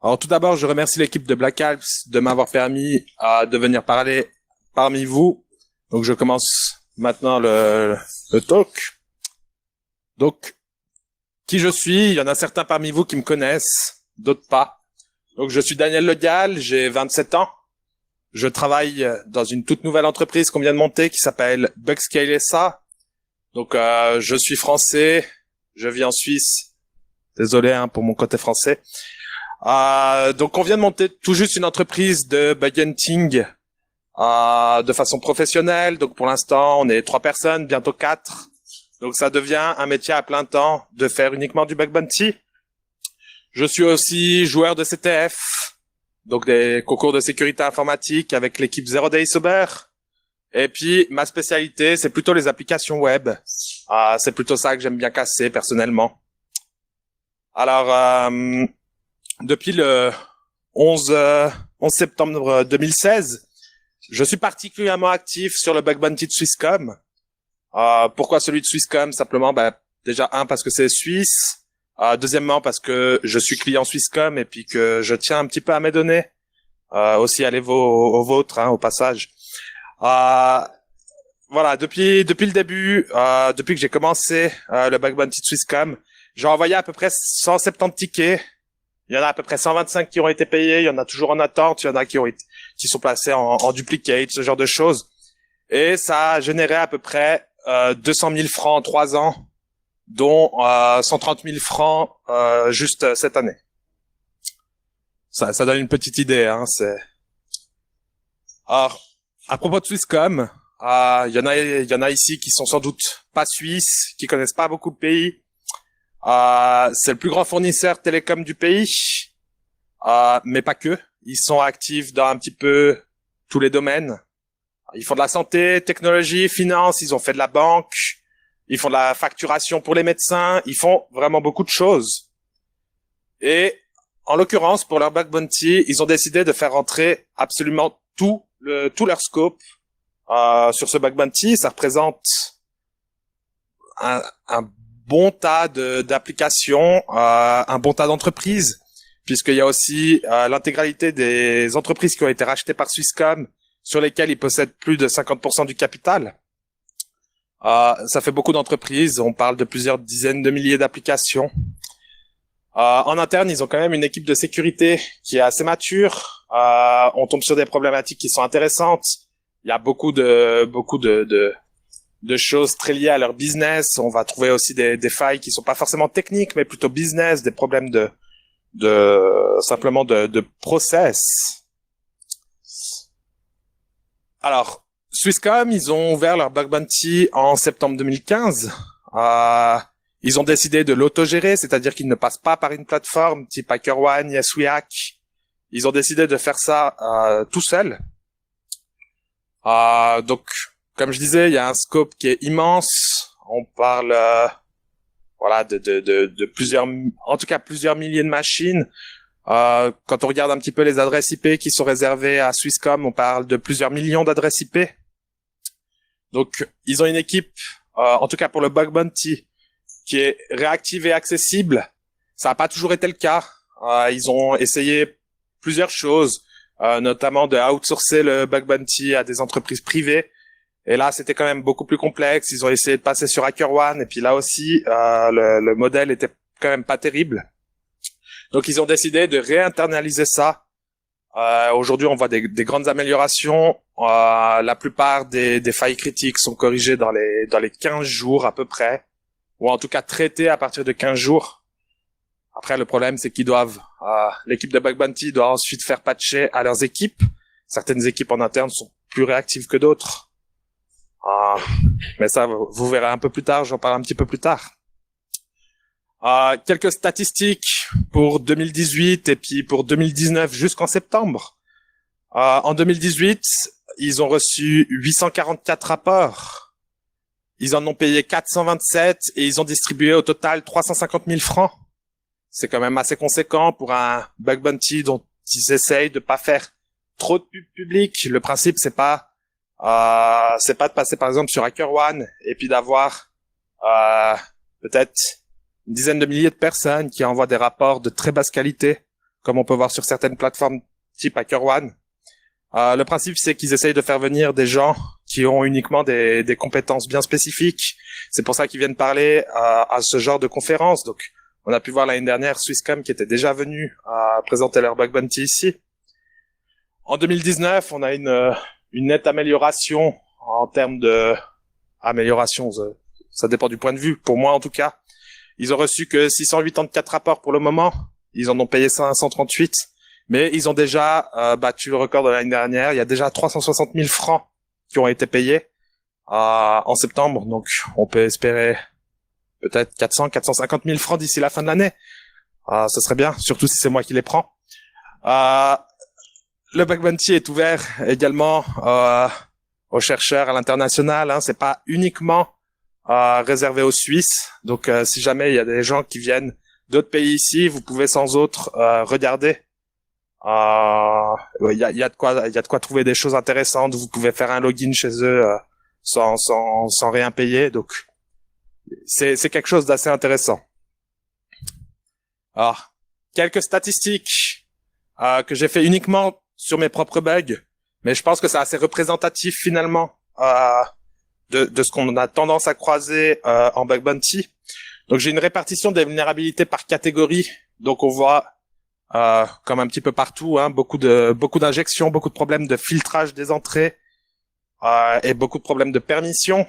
Alors tout d'abord, je remercie l'équipe de Black Alps de m'avoir permis de venir parler parmi vous. Donc je commence maintenant le talk. Donc, qui je suis? Il y en a certains parmi vous qui me connaissent, d'autres pas. Donc je suis Daniel Legal, j'ai 27 ans. Je travaille dans une toute nouvelle entreprise qu'on vient de monter qui s'appelle Bugscale SA. Donc je suis français, je vis en Suisse. Désolé pour mon côté français. Donc on vient de monter tout juste une entreprise de bug hunting de façon professionnelle. Donc pour l'instant, on est 3 personnes, bientôt 4. Donc ça devient un métier à plein temps de faire uniquement du bug bounty. Je suis aussi joueur de CTF, donc des concours de sécurité informatique avec l'équipe Zero Day Sober. Et puis ma spécialité, c'est plutôt les applications web. C'est plutôt ça que j'aime bien casser personnellement. Alors depuis le 11 septembre 2016, je suis particulièrement actif sur le bug bounty de Swisscom. Pourquoi celui de Swisscom? Simplement, déjà parce que c'est suisse. Deuxièmement, parce que je suis client Swisscom et puis que je tiens un petit peu à mes données. Aussi à aux vôtres, au passage. Voilà, depuis le début, depuis que j'ai commencé le bug bounty de Swisscom, j'ai envoyé à peu près 170 tickets. Il y en a à peu près 125 qui ont été payés, il y en a toujours en attente, il y en a qui sont placés en duplicate, ce genre de choses. Et ça a généré à peu près 200 000 francs en 3 ans, dont 130 000 francs juste cette année. Ça donne une petite idée. Alors, à propos de Swisscom, il y en a ici qui sont sans doute pas suisses, qui connaissent pas beaucoup le pays. C'est le plus grand fournisseur télécom du pays, mais pas que. Ils sont actifs dans un petit peu tous les domaines. Ils font de la santé, technologie, finance, ils ont fait de la banque, ils font de la facturation pour les médecins, ils font vraiment beaucoup de choses. Et en l'occurrence, pour leur bug bounty, ils ont décidé de faire rentrer absolument tout leur scope sur ce bug bounty. Ça représente un bon tas d'applications, un bon tas d'entreprises, puisqu'il y a aussi l'intégralité des entreprises qui ont été rachetées par Swisscom, sur lesquelles ils possèdent plus de 50% du capital. Ça fait beaucoup d'entreprises, on parle de plusieurs dizaines de milliers d'applications. En interne, ils ont quand même une équipe de sécurité qui est assez mature. On tombe sur des problématiques qui sont intéressantes. Il y a beaucoup de choses très liées à leur business. On va trouver aussi des failles qui sont pas forcément techniques, mais plutôt business, des problèmes simplement de process. Alors, Swisscom, ils ont ouvert leur bug bounty en septembre 2015. Ils ont décidé de l'autogérer, c'est-à-dire qu'ils ne passent pas par une plateforme type HackerOne, YesWeHack. Ils ont décidé de faire ça tout seul. Donc, comme je disais, il y a un scope qui est immense. On parle, de plusieurs, en tout cas plusieurs milliers de machines. Quand on regarde un petit peu les adresses IP qui sont réservées à Swisscom, on parle de plusieurs millions d'adresses IP. Donc, ils ont une équipe, en tout cas pour le bug bounty, qui est réactive et accessible. Ça n'a pas toujours été le cas. Ils ont essayé plusieurs choses, notamment de outsourcer le bug bounty à des entreprises privées. Et là, c'était quand même beaucoup plus complexe. Ils ont essayé de passer sur HackerOne, et puis là aussi, le modèle était quand même pas terrible. Donc, ils ont décidé de réinternaliser ça. Aujourd'hui, on voit des grandes améliorations. La plupart des failles critiques sont corrigées dans les 15 jours à peu près, ou en tout cas traitées à partir de 15 jours. Après, le problème, c'est qu'ils doivent, l'équipe de bug bounty doit ensuite faire patcher à leurs équipes. Certaines équipes en interne sont plus réactives que d'autres. Mais ça, vous verrez un peu plus tard. J'en parle un petit peu plus tard. Quelques statistiques pour 2018 et puis pour 2019 jusqu'en septembre. En 2018, ils ont reçu 844 rapports. Ils en ont payé 427 et ils ont distribué au total 350 000 francs. C'est quand même assez conséquent pour un bug bounty dont ils essayent de pas faire trop de pub public. Le principe, c'est pas de passer par exemple sur HackerOne et puis d'avoir peut-être une dizaine de milliers de personnes qui envoient des rapports de très basse qualité. comme on peut voir sur certaines plateformes type HackerOne. Le principe, c'est qu'ils essayent de faire venir des gens qui ont uniquement des compétences bien spécifiques. C'est pour ça qu'ils viennent parler à ce genre de conférence. Donc, on a pu voir l'année dernière Swisscom qui était déjà venu présenter leur bug bounty ici. En 2019, on a une nette amélioration en termes de amélioration. Ça dépend du point de vue. Pour moi, en tout cas, ils ont reçu que 684 rapports pour le moment. Ils en ont payé 538. Mais ils ont déjà battu le record de l'année dernière. Il y a déjà 360 000 francs qui ont été payés en septembre. Donc, on peut espérer peut-être 450 000 francs d'ici la fin de l'année. Ce serait bien, surtout si c'est moi qui les prends. Le bug bounty est ouvert également aux chercheurs à l'international. Hein. C'est pas uniquement réservé aux Suisses. Donc, si jamais il y a des gens qui viennent d'autres pays ici, vous pouvez sans autre regarder. Il y a de quoi trouver des choses intéressantes. Vous pouvez faire un login chez eux sans rien payer. Donc, c'est quelque chose d'assez intéressant. Alors, quelques statistiques que j'ai fait uniquement sur mes propres bugs, mais je pense que c'est assez représentatif finalement de ce qu'on a tendance à croiser en bug bounty. Donc, j'ai une répartition des vulnérabilités par catégorie. Donc, on voit comme un petit peu partout, hein, beaucoup d'injections, beaucoup de problèmes de filtrage des entrées et beaucoup de problèmes de permission.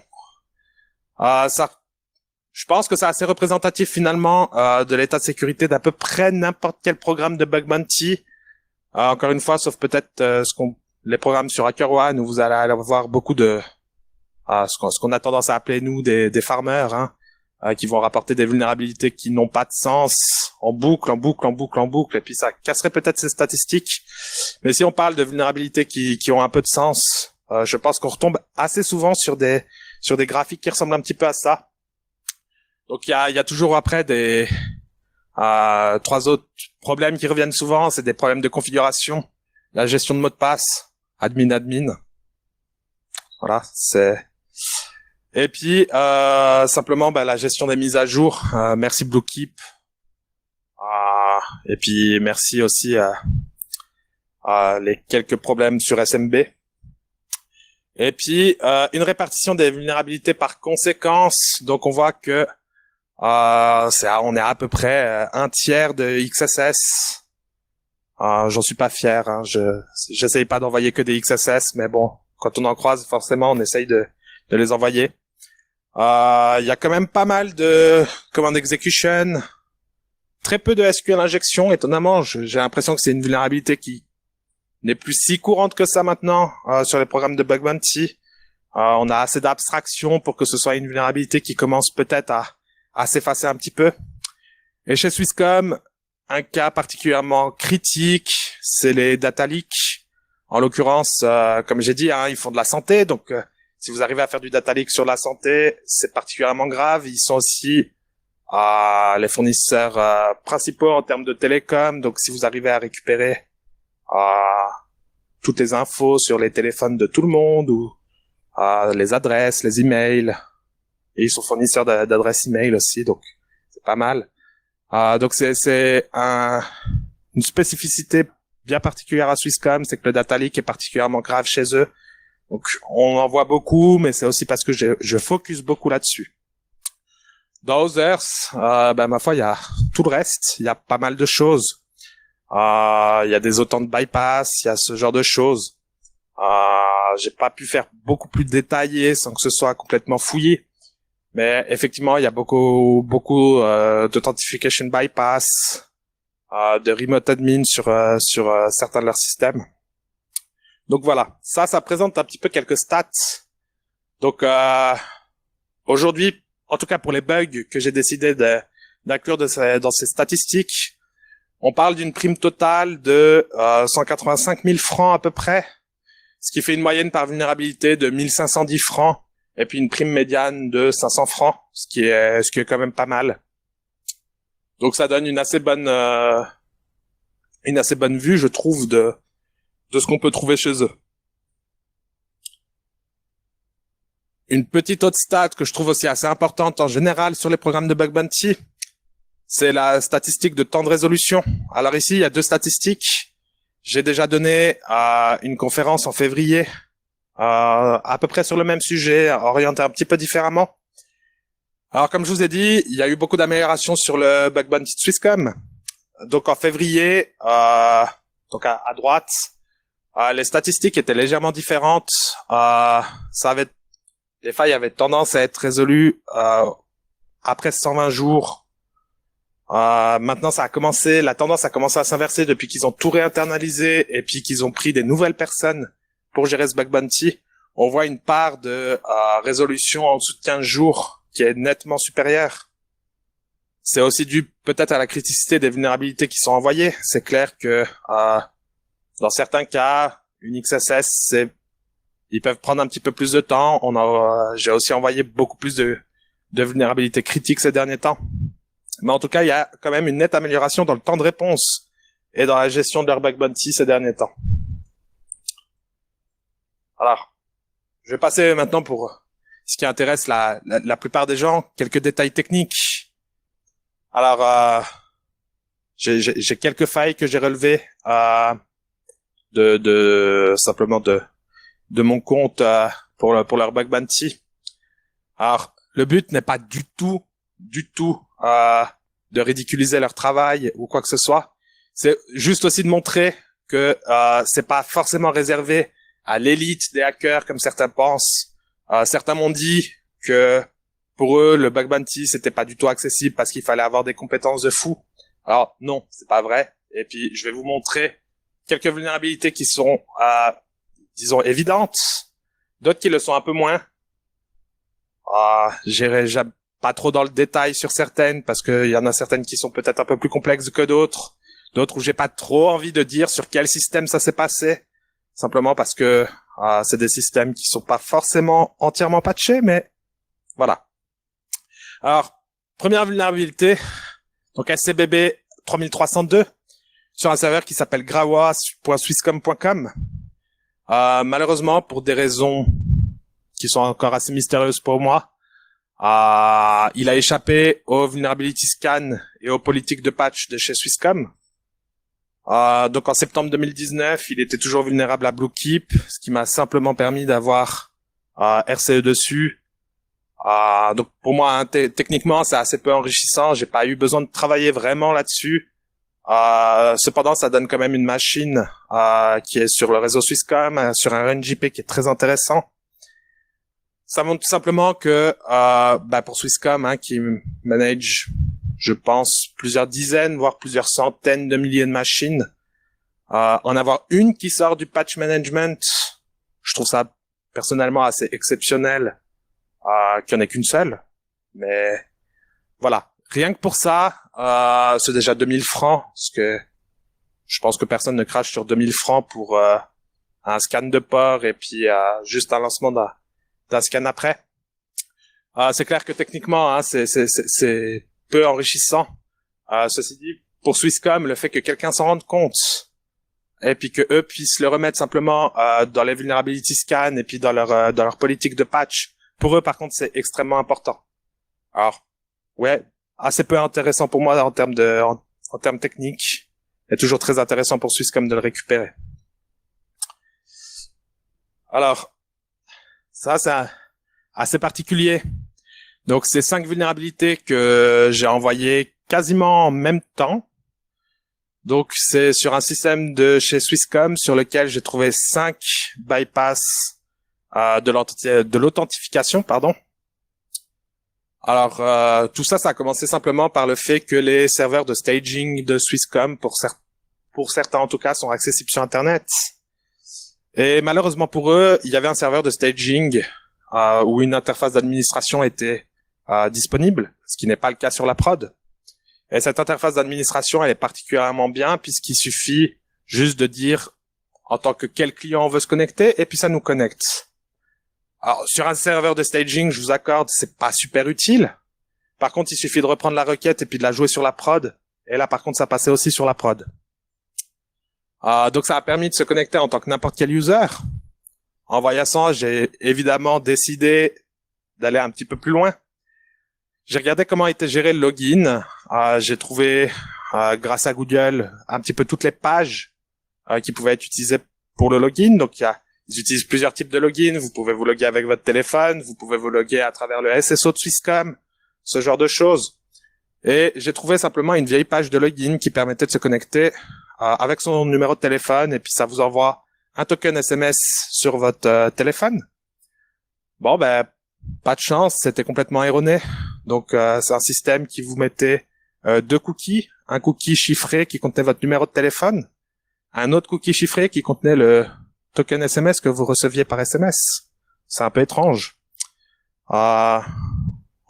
Je pense que c'est assez représentatif finalement de l'état de sécurité d'à peu près n'importe quel programme de bug bounty. Encore une fois, sauf peut-être les programmes sur HackerOne où vous allez avoir beaucoup de ce qu'on a tendance à appeler nous des farmers, hein, qui vont rapporter des vulnérabilités qui n'ont pas de sens en boucle, et puis ça casserait peut-être ces statistiques. Mais si on parle de vulnérabilités qui ont un peu de sens, je pense qu'on retombe assez souvent sur des graphiques qui ressemblent un petit peu à ça. Donc il y a toujours après trois autres problèmes qui reviennent souvent, c'est des problèmes de configuration, la gestion de mots de passe, admin. Voilà, et puis simplement la gestion des mises à jour. Merci Bluekeep. Et puis merci aussi les quelques problèmes sur SMB. Et puis une répartition des vulnérabilités par conséquence. Donc on voit que on est à peu près un tiers de XSS. J'en suis pas fier. Hein. J'essaye pas d'envoyer que des XSS, mais bon, quand on en croise, forcément, on essaye de les envoyer. Il y a quand même pas mal de command execution, très peu de SQL injection. Étonnamment, j'ai l'impression que c'est une vulnérabilité qui n'est plus si courante que ça maintenant sur les programmes de bug bounty. On a assez d'abstraction pour que ce soit une vulnérabilité qui commence peut-être à s'effacer un petit peu. Et chez Swisscom, un cas particulièrement critique, c'est les data leaks. En l'occurrence, comme j'ai dit, hein, ils font de la santé, donc si vous arrivez à faire du data leak sur la santé, c'est particulièrement grave. Ils sont aussi les fournisseurs principaux en termes de télécom. Donc, si vous arrivez à récupérer toutes les infos sur les téléphones de tout le monde ou les adresses, les emails, et ils sont fournisseurs d'adresses email aussi, donc c'est pas mal. Donc, c'est une spécificité bien particulière à Swisscom, c'est que le data leak est particulièrement grave chez eux. Donc, on en voit beaucoup, mais c'est aussi parce que je focus beaucoup là-dessus. Dans Others, ma foi, il y a tout le reste. Il y a pas mal de choses. Il y a des autant de bypass, il y a ce genre de choses. J'ai pas pu faire beaucoup plus détaillé sans que ce soit complètement fouillé. Mais effectivement, il y a beaucoup d'authentification bypass, de remote admin sur certains de leurs systèmes. Donc voilà, ça présente un petit peu quelques stats. Donc aujourd'hui, en tout cas pour les bugs que j'ai décidé d'inclure dans ces statistiques, on parle d'une prime totale de 185 000 francs à peu près, ce qui fait une moyenne par vulnérabilité de 1510 francs, et puis une prime médiane de 500 francs, ce qui est quand même pas mal. Donc ça donne une assez bonne vue, je trouve, de ce qu'on peut trouver chez eux. Une petite autre stat que je trouve aussi assez importante en général sur les programmes de bug bounty, c'est la statistique de temps de résolution. Alors ici, il y a deux statistiques. J'ai déjà donné une conférence en février, à peu près sur le même sujet, orienté un petit peu différemment. Alors, comme je vous ai dit, il y a eu beaucoup d'améliorations sur le bug bounty de Swisscom. Donc, en février, donc à droite, les statistiques étaient légèrement différentes. Les failles avaient tendance à être résolues après 120 jours. Maintenant, la tendance a commencé à s'inverser depuis qu'ils ont tout réinternalisé et puis qu'ils ont pris des nouvelles personnes pour gérer ce bug bounty. On voit une part de résolution en dessous de 15 jours qui est nettement supérieure. C'est aussi dû peut-être à la criticité des vulnérabilités qui sont envoyées. C'est clair que dans certains cas, une XSS, ils peuvent prendre un petit peu plus de temps. J'ai aussi envoyé beaucoup plus de vulnérabilités critiques ces derniers temps. Mais en tout cas, il y a quand même une nette amélioration dans le temps de réponse et dans la gestion de leur bug bounty ces derniers temps. Alors, je vais passer maintenant pour ce qui intéresse la plupart des gens, quelques détails techniques. Alors, j'ai quelques failles que j'ai relevées simplement de mon compte pour leur bug bounty. Alors, le but n'est pas du tout de ridiculiser leur travail ou quoi que ce soit. C'est juste aussi de montrer que c'est pas forcément réservé à l'élite des hackers comme certains pensent. Certains m'ont dit que pour eux, le bug bounty, c'était pas du tout accessible parce qu'il fallait avoir des compétences de fou. Alors non, c'est pas vrai. Et puis, je vais vous montrer quelques vulnérabilités qui sont, disons, évidentes. D'autres qui le sont un peu moins. J'irai pas trop dans le détail sur certaines parce qu'il y en a certaines qui sont peut-être un peu plus complexes que d'autres. D'autres où j'ai pas trop envie de dire sur quel système ça s'est passé. Simplement parce que c'est des systèmes qui sont pas forcément entièrement patchés, mais voilà. Alors, première vulnérabilité, donc SCBB 3302 sur un serveur qui s'appelle grawa.swisscom.com. Malheureusement, pour des raisons qui sont encore assez mystérieuses pour moi, il a échappé aux vulnerability scan et aux politiques de patch de chez Swisscom. Donc en septembre 2019, il était toujours vulnérable à Bluekeep, ce qui m'a simplement permis d'avoir RCE dessus. Donc pour moi, hein, techniquement, c'est assez peu enrichissant. J'ai pas eu besoin de travailler vraiment là-dessus. Cependant, ça donne quand même une machine qui est sur le réseau Swisscom, sur un RunJP qui est très intéressant. Ça montre tout simplement que pour Swisscom, hein, qui manage, je pense, plusieurs dizaines, voire plusieurs centaines de milliers de machines, en avoir une qui sort du patch management, je trouve ça personnellement assez exceptionnel qu'il n'y en ait qu'une seule. Mais voilà, rien que pour ça, c'est déjà 2000 francs, parce que je pense que personne ne crache sur 2000 francs pour un scan de port et puis juste un lancement d'un scan après. C'est clair que techniquement, hein, c'est peu enrichissant. Ceci dit, pour Swisscom, le fait que quelqu'un s'en rende compte et puis que eux puissent le remettre simplement dans les vulnerability scans et puis dans leur politique de patch, pour eux par contre c'est extrêmement important. Alors ouais, assez peu intéressant pour moi en termes techniques, et toujours très intéressant pour Swisscom de le récupérer. Alors ça c'est assez particulier. Donc, c'est 5 vulnérabilités que j'ai envoyées quasiment en même temps. Donc, c'est sur un système de chez Swisscom sur lequel j'ai trouvé 5 bypass de l'authentification, pardon. Alors, tout ça a commencé simplement par le fait que les serveurs de staging de Swisscom, pour certains en tout cas, sont accessibles sur Internet. Et malheureusement pour eux, il y avait un serveur de staging où une interface d'administration était disponible, ce qui n'est pas le cas sur la prod. Et cette interface d'administration, elle est particulièrement bien puisqu'il suffit juste de dire en tant que quel client on veut se connecter et puis ça nous connecte. Alors, sur un serveur de staging, je vous accorde, c'est pas super utile. Par contre, il suffit de reprendre la requête et puis de la jouer sur la prod. Et là, par contre, ça passait aussi sur la prod. Donc, ça a permis de se connecter en tant que n'importe quel user. En voyant ça, j'ai évidemment décidé d'aller un petit peu plus loin. J'ai regardé comment était géré le login j'ai trouvé, grâce à Google, un petit peu toutes les pages qui pouvaient être utilisées pour le login. Donc, ils utilisent plusieurs types de login. Vous pouvez vous loguer avec votre téléphone, vous pouvez vous loguer à travers le SSO de Swisscom, ce genre de choses. Et j'ai trouvé simplement une vieille page de login qui permettait de se connecter avec son numéro de téléphone, et puis ça vous envoie un token SMS sur votre téléphone. Bon, ben, pas de chance, c'était complètement erroné. Donc, c'est un système qui vous mettait deux cookies, un cookie chiffré qui contenait votre numéro de téléphone, un autre cookie chiffré qui contenait le token SMS que vous receviez par SMS. C'est un peu étrange. En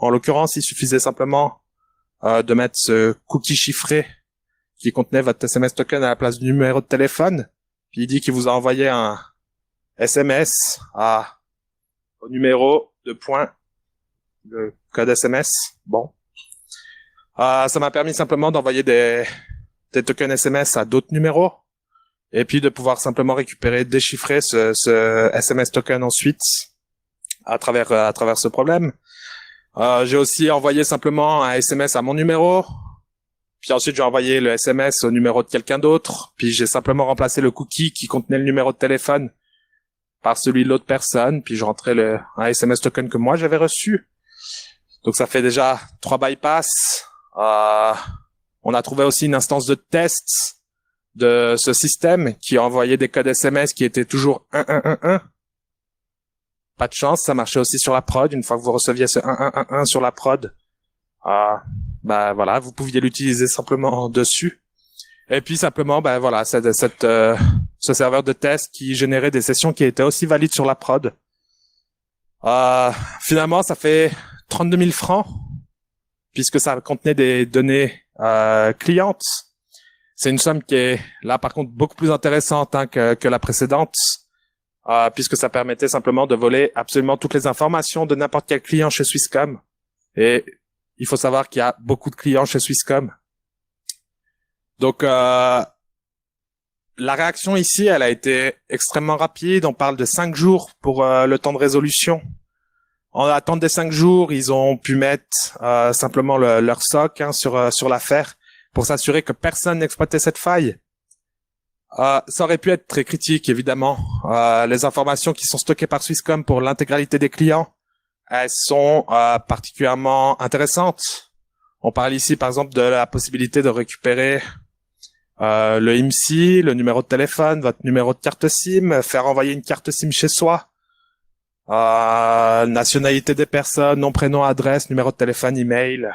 l'occurrence, il suffisait simplement de mettre ce cookie chiffré qui contenait votre SMS token à la place du numéro de téléphone. Puis il dit qu'il vous a envoyé un SMS au numéro de point, le code SMS. Bon. Ça m'a permis simplement d'envoyer des tokens SMS à d'autres numéros et puis de pouvoir simplement récupérer, déchiffrer ce SMS token ensuite à travers ce problème. J'ai aussi envoyé simplement un SMS à mon numéro, puis ensuite j'ai envoyé le SMS au numéro de quelqu'un d'autre, puis j'ai simplement remplacé le cookie qui contenait le numéro de téléphone par celui de l'autre personne, puis je rentrais un SMS token que moi j'avais reçu. Donc ça fait déjà 3 bypass. On a trouvé aussi une instance de test de ce système qui envoyait des codes SMS qui étaient toujours 1111. Pas de chance, ça marchait aussi sur la prod. Une fois que vous receviez ce 1111 sur la prod, bah voilà, vous pouviez l'utiliser simplement dessus. Et puis simplement, bah voilà, ce serveur de test qui générait des sessions qui étaient aussi valides sur la prod. Finalement, ça fait 32 000 francs puisque ça contenait des données clientes. C'est une somme qui est là par contre beaucoup plus intéressante que la précédente. Puisque ça permettait simplement de voler absolument toutes les informations de n'importe quel client chez Swisscom. Et il faut savoir qu'il y a beaucoup de clients chez Swisscom. Donc, la réaction ici, elle a été extrêmement rapide. On parle de 5 jours pour le temps de résolution. En attente des 5 jours, ils ont pu mettre simplement leur SOC sur l'affaire pour s'assurer que personne n'exploitait cette faille. Ça aurait pu être très critique, évidemment. Les informations qui sont stockées par Swisscom pour l'intégralité des clients, elles sont particulièrement intéressantes. On parle ici, par exemple, de la possibilité de récupérer le IMSI, le numéro de téléphone, votre numéro de carte SIM, faire envoyer une carte SIM chez soi, nationalité des personnes, nom, prénom, adresse, numéro de téléphone, email,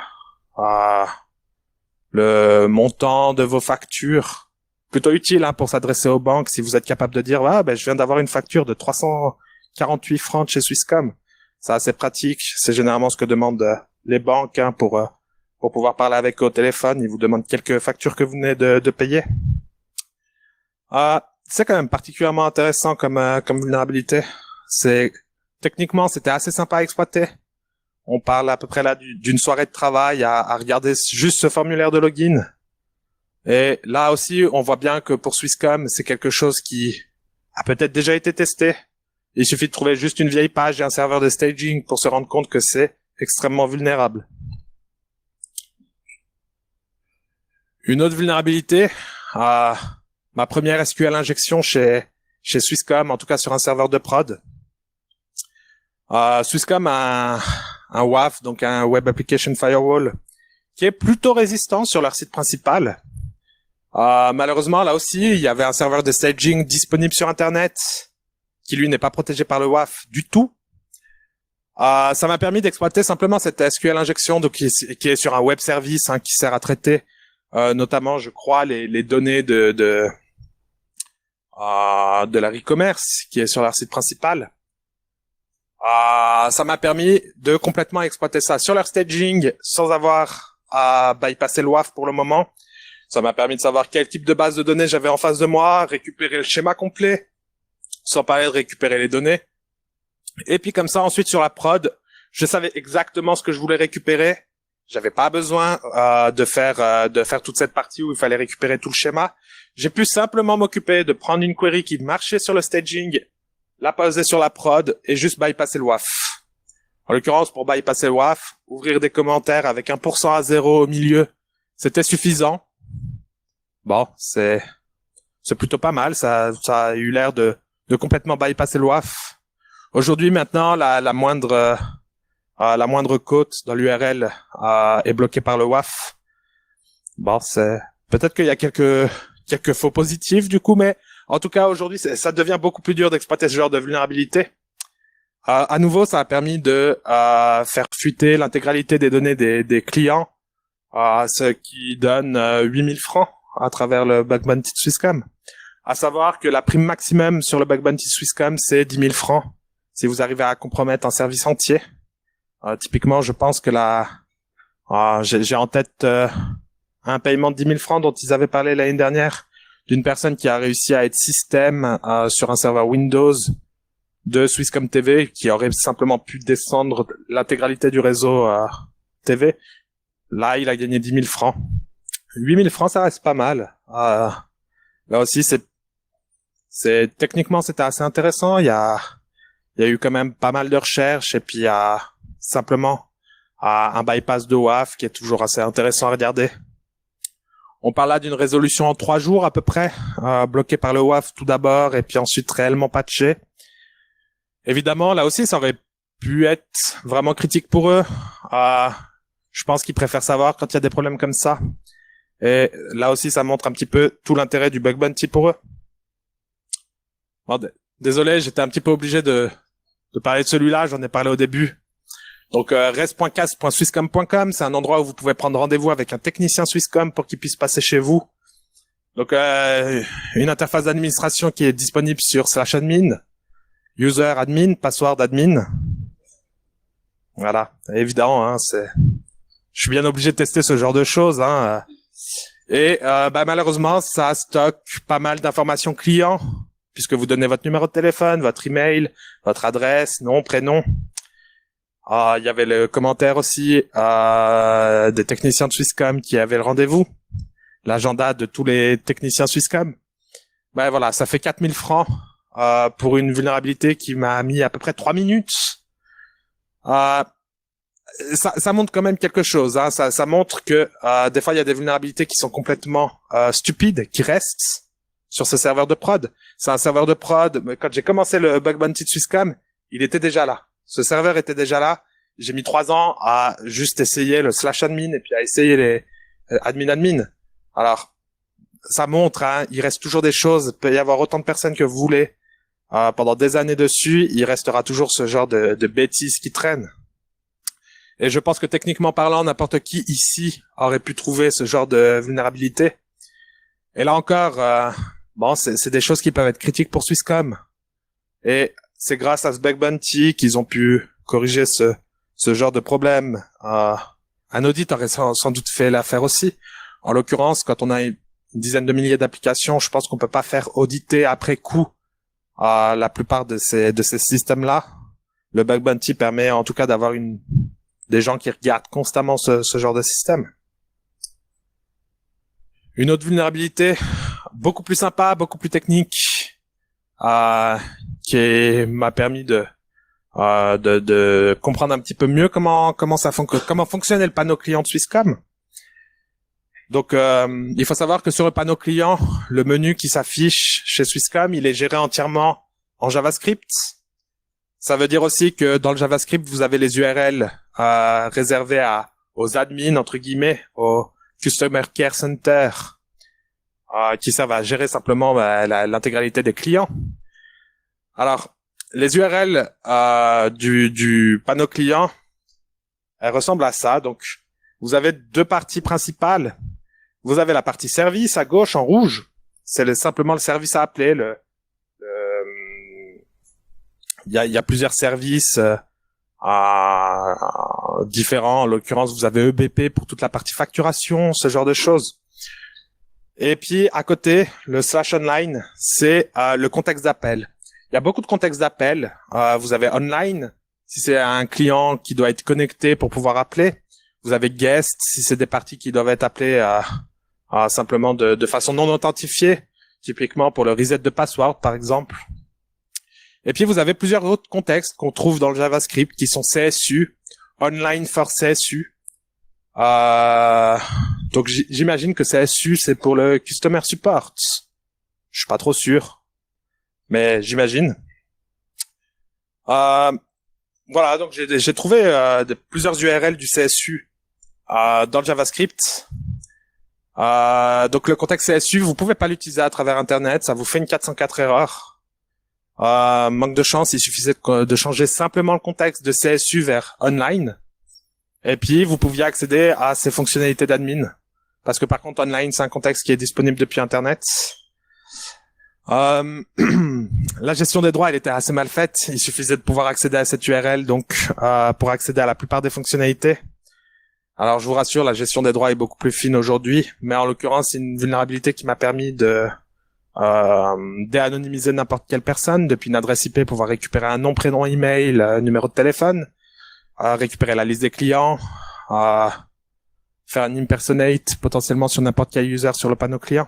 le montant de vos factures. Plutôt utile pour s'adresser aux banques si vous êtes capable de dire je viens d'avoir une facture de 348 francs de chez Swisscom. C'est assez pratique, c'est généralement ce que demandent les banques pour pouvoir parler avec eux au téléphone. Ils vous demandent quelques factures que vous venez de payer. C'est quand même particulièrement intéressant comme vulnérabilité. Techniquement, c'était assez sympa à exploiter. On parle à peu près là d'une soirée de travail à regarder juste ce formulaire de login. Et là aussi, on voit bien que pour Swisscom, c'est quelque chose qui a peut-être déjà été testé. Il suffit de trouver juste une vieille page et un serveur de staging pour se rendre compte que c'est extrêmement vulnérable. Une autre vulnérabilité, ma première SQL injection chez Swisscom, en tout cas sur un serveur de prod. Swisscom a un WAF, donc un Web Application Firewall, qui est plutôt résistant sur leur site principal. Malheureusement, là aussi, il y avait un serveur de staging disponible sur Internet qui, lui, n'est pas protégé par le WAF du tout. Ça m'a permis d'exploiter simplement cette SQL injection donc, qui est sur un web service qui sert à traiter notamment, je crois, les données de la e-commerce qui est sur leur site principal. Ça m'a permis de complètement exploiter ça sur leur staging sans avoir à bypasser le WAF pour le moment. Ça m'a permis de savoir quel type de base de données j'avais en face de moi, récupérer le schéma complet, sans parler de récupérer les données. Et puis comme ça, ensuite sur la prod, je savais exactement ce que je voulais récupérer. J'avais pas besoin de faire toute cette partie où il fallait récupérer tout le schéma. J'ai pu simplement m'occuper de prendre une query qui marchait sur le staging, la poser sur la prod et juste bypasser le WAF. En l'occurrence, pour bypasser le WAF, ouvrir des commentaires avec un % à 0 au milieu C'était suffisant. Bon, c'est plutôt pas mal. Ça a eu l'air de complètement bypasser le WAF. Aujourd'hui, maintenant, la moindre côte dans l'URL est bloquée par le WAF. Bon, peut-être qu'il y a quelques faux positifs du coup, mais en tout cas aujourd'hui, ça devient beaucoup plus dur d'exploiter ce genre de vulnérabilité. À nouveau, ça a permis de faire fuiter l'intégralité des données des clients, ce qui donne 8000 francs à travers le bug bounty de Swisscom. À savoir que la prime maximum sur le bug bounty Swisscom, c'est 10 000 francs si vous arrivez à compromettre un service entier. Typiquement, je pense que j'ai en tête un paiement de 10 000 francs dont ils avaient parlé l'année dernière d'une personne qui a réussi à être système sur un serveur Windows de Swisscom TV, qui aurait simplement pu descendre l'intégralité du réseau TV. Là, il a gagné 10 000 francs. 8 000 francs, ça reste pas mal. Là aussi, techniquement, c'était assez intéressant. Il y a eu quand même pas mal de recherches, et puis il y a simplement un bypass de WAF qui est toujours assez intéressant à regarder. On parle là d'une résolution en 3 jours à peu près, bloquée par le WAF tout d'abord, et puis ensuite réellement patchée. Évidemment, là aussi, ça aurait pu être vraiment critique pour eux. Je pense qu'ils préfèrent savoir quand il y a des problèmes comme ça. Et là aussi, ça montre un petit peu tout l'intérêt du bug bounty pour eux. Bon, désolé, j'étais un petit peu obligé de parler de celui-là, j'en ai parlé au début. Donc res.cast.swisscom.com, c'est un endroit où vous pouvez prendre rendez-vous avec un technicien Swisscom pour qu'il puisse passer chez vous. Donc une interface d'administration qui est disponible sur /admin, user admin, password admin. Voilà, évidemment, hein, je suis bien obligé de tester ce genre de choses, hein. Et malheureusement, ça stocke pas mal d'informations clients, puisque vous donnez votre numéro de téléphone, votre email, votre adresse, nom, prénom. Il y avait le commentaire aussi des techniciens de Swisscom qui avaient le rendez-vous, l'agenda de tous les techniciens Swisscom. Ben voilà, ça fait 4 000 francs pour une vulnérabilité qui m'a mis à peu près 3 minutes. Ça montre quand même quelque chose, hein. Ça montre que des fois il y a des vulnérabilités qui sont complètement stupides, qui restent sur ce serveur de prod. C'est un serveur de prod. Quand j'ai commencé le bug bounty de Swisscom, il était déjà là. Ce serveur était déjà là. J'ai mis 3 ans à juste essayer le /admin et puis à essayer les admin. Alors, ça montre, hein, il reste toujours des choses. Il peut y avoir autant de personnes que vous voulez pendant des années dessus. Il restera toujours ce genre de bêtises qui traînent. Et je pense que techniquement parlant, n'importe qui ici aurait pu trouver ce genre de vulnérabilité. Et là encore, c'est des choses qui peuvent être critiques pour Swisscom. Et c'est grâce à ce bug bounty qu'ils ont pu corriger ce genre de problème. Un audit aurait sans doute fait l'affaire aussi. En l'occurrence, quand on a une dizaine de milliers d'applications, je pense qu'on peut pas faire auditer après coup la plupart de ces systèmes-là. Le bug bounty permet en tout cas d'avoir des gens qui regardent constamment ce genre de système. Une autre vulnérabilité, beaucoup plus sympa, beaucoup plus technique, qui m'a permis de comprendre un petit peu mieux comment fonctionnait le panneau client de Swisscom. Donc, il faut savoir que sur le panneau client, le menu qui s'affiche chez Swisscom, il est géré entièrement en JavaScript. Ça veut dire aussi que dans le JavaScript, vous avez les URL réservées aux admins, entre guillemets, aux Customer Care Center, qui servent à gérer simplement l'intégralité des clients. Alors, les URL du panneau client, elles ressemblent à ça. Donc, vous avez 2 parties principales. Vous avez la partie service à gauche en rouge. C'est simplement le service à appeler. Il y a plusieurs services différents. En l'occurrence, vous avez EBP pour toute la partie facturation, ce genre de choses. Et puis, à côté, le /online, c'est le contexte d'appel. Il y a beaucoup de contextes d'appel. Vous avez online, si c'est un client qui doit être connecté pour pouvoir appeler. Vous avez guest, si c'est des parties qui doivent être appelées simplement de façon non authentifiée, typiquement pour le reset de password, par exemple. Et puis, vous avez plusieurs autres contextes qu'on trouve dans le JavaScript qui sont CSU, online for CSU. Donc j'imagine que CSU c'est pour le Customer Support. Je suis pas trop sûr, mais j'imagine. Voilà, donc j'ai trouvé plusieurs URL du CSU dans le JavaScript. Donc le contexte CSU, vous pouvez pas l'utiliser à travers Internet, ça vous fait une 404 erreur. Manque de chance, il suffisait de changer simplement le contexte de CSU vers online. Et puis vous pouviez accéder à ces fonctionnalités d'admin. Parce que par contre online, c'est un contexte qui est disponible depuis Internet. La gestion des droits, elle était assez mal faite. Il suffisait de pouvoir accéder à cette URL, donc pour accéder à la plupart des fonctionnalités. Alors, je vous rassure, la gestion des droits est beaucoup plus fine aujourd'hui, mais en l'occurrence, c'est une vulnérabilité qui m'a permis de déanonymiser n'importe quelle personne, depuis une adresse IP, pouvoir récupérer un nom, prénom, email, numéro de téléphone, récupérer la liste des clients, faire un impersonate potentiellement sur n'importe quel user sur le panneau client,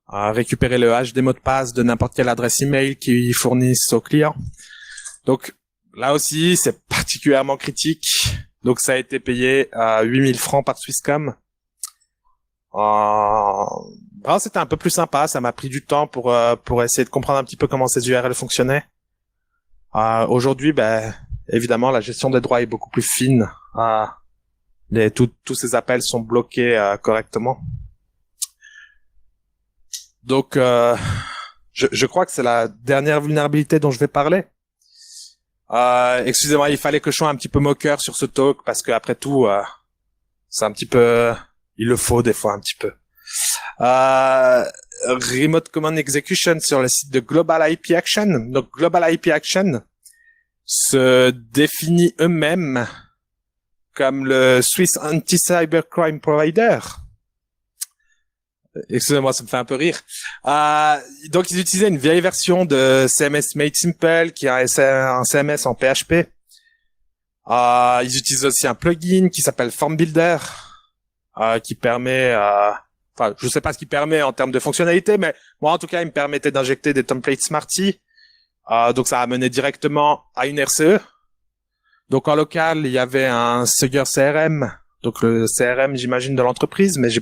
récupérer le hash des mots de passe de n'importe quelle adresse email qu'ils fournissent aux clients. Donc, là aussi, c'est particulièrement critique. Donc ça a été payé à 8000 francs par Swisscom. C'était un peu plus sympa, ça m'a pris du temps pour essayer de comprendre un petit peu comment ces URL fonctionnaient. Aujourd'hui, évidemment, la gestion des droits est beaucoup plus fine. Tous ces appels sont bloqués correctement. Donc, je crois que c'est la dernière vulnérabilité dont je vais parler. Excusez-moi, il fallait que je sois un petit peu moqueur sur ce talk parce que après tout, c'est un petit peu, il le faut des fois un petit peu. Remote Command Execution sur le site de Global IP Action. Donc Global IP Action se définit eux-mêmes comme le Swiss Anti-Cybercrime Provider. Excusez-moi, ça me fait un peu rire. Donc, ils utilisaient une vieille version de CMS Made Simple, qui est un CMS en PHP. Ils utilisent aussi un plugin qui s'appelle Form Builder, qui permet, je sais pas ce qu'il permet en termes de fonctionnalité, mais moi, en tout cas, il me permettait d'injecter des templates Smarty. Donc, ça a mené directement à une RCE. Donc, en local, il y avait un Swagger CRM. Donc, le CRM, j'imagine, de l'entreprise, mais je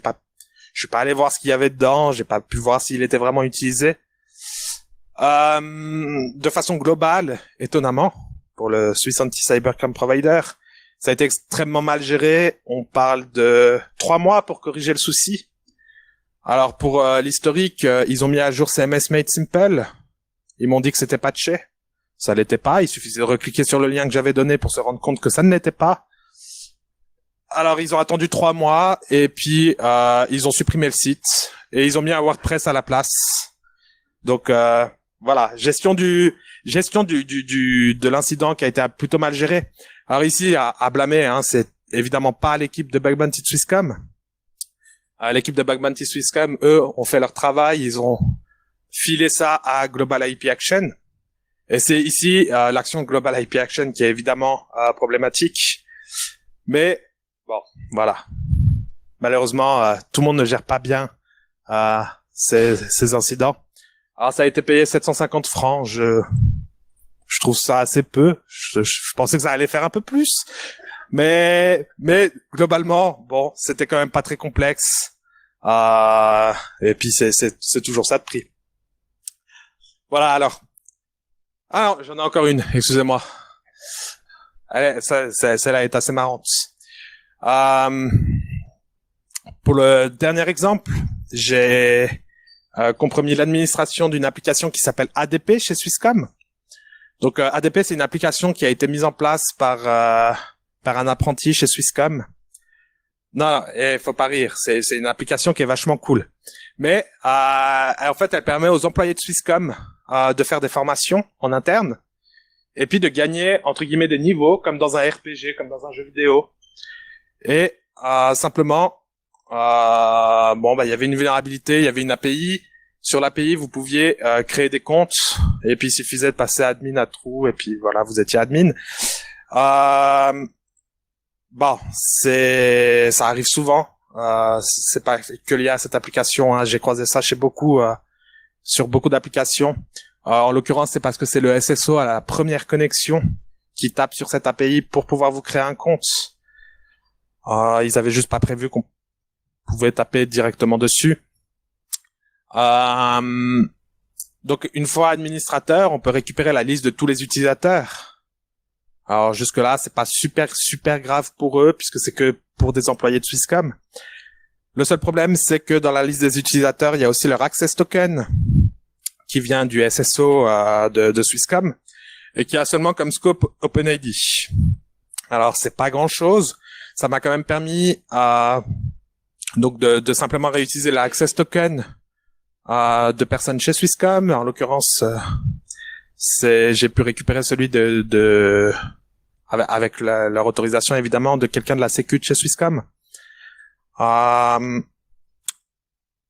suis pas allé voir ce qu'il y avait dedans, j'ai pas pu voir s'il était vraiment utilisé. De façon globale, étonnamment, pour le Swiss Anti-Cybercrime Provider, ça a été extrêmement mal géré. On parle de 3 mois pour corriger le souci. Alors pour l'historique, ils ont mis à jour CMS Made Simple. Ils m'ont dit que c'était patché. Ça l'était pas. Il suffisait de recliquer sur le lien que j'avais donné pour se rendre compte que ça ne l'était pas. Alors, ils ont attendu 3 mois et puis ils ont supprimé le site et ils ont mis un WordPress à la place. Donc voilà, gestion de l'incident qui a été plutôt mal géré. Alors ici, à blâmer, c'est évidemment pas l'équipe de Bug Bounty Swisscom. L'équipe de Bug Bounty Swisscom, eux, ont fait leur travail, ils ont filé ça à Global IP Action. Et c'est ici l'action Global IP Action qui est évidemment problématique. Mais bon, voilà. Malheureusement, tout le monde ne gère pas bien ces incidents. Alors, ça a été payé 750 francs. Je trouve ça assez peu. Je pensais que ça allait faire un peu plus. Mais globalement, bon, c'était quand même pas très complexe. Et puis, c'est toujours ça de prix. Voilà, alors. Ah non, j'en ai encore une. Excusez-moi. Allez, celle-là est assez marrante. Pour le dernier exemple, j'ai compromis l'administration d'une application qui s'appelle ADP chez Swisscom. Donc ADP, c'est une application qui a été mise en place par un apprenti chez Swisscom. Non, faut pas rire, c'est une application qui est vachement cool. Mais en fait, elle permet aux employés de Swisscom de faire des formations en interne et puis de gagner entre guillemets des niveaux comme dans un RPG, comme dans un jeu vidéo. Et simplement, il y avait une vulnérabilité, il y avait une API. Sur l'API, vous pouviez créer des comptes, et puis il suffisait de passer admin à trou, et puis voilà, vous étiez admin. Ça arrive souvent. C'est pas que lié à cette application. J'ai croisé ça chez sur beaucoup d'applications. En l'occurrence, c'est parce que c'est le SSO à la première connexion qui tape sur cette API pour pouvoir vous créer un compte. Ils avaient juste pas prévu qu'on pouvait taper directement dessus. Donc, une fois administrateur, on peut récupérer la liste de tous les utilisateurs. Alors, jusque-là, c'est pas super grave pour eux, puisque c'est que pour des employés de Swisscom. Le seul problème, c'est que dans la liste des utilisateurs, il y a aussi leur access token, qui vient du SSO de Swisscom, et qui a seulement comme scope OpenID. Alors, c'est pas grand-chose. Ça m'a quand même permis donc de simplement réutiliser l'access token de personnes chez Swisscom. En l'occurrence, j'ai pu récupérer celui avec leur autorisation évidemment de quelqu'un de la sécu de chez Swisscom.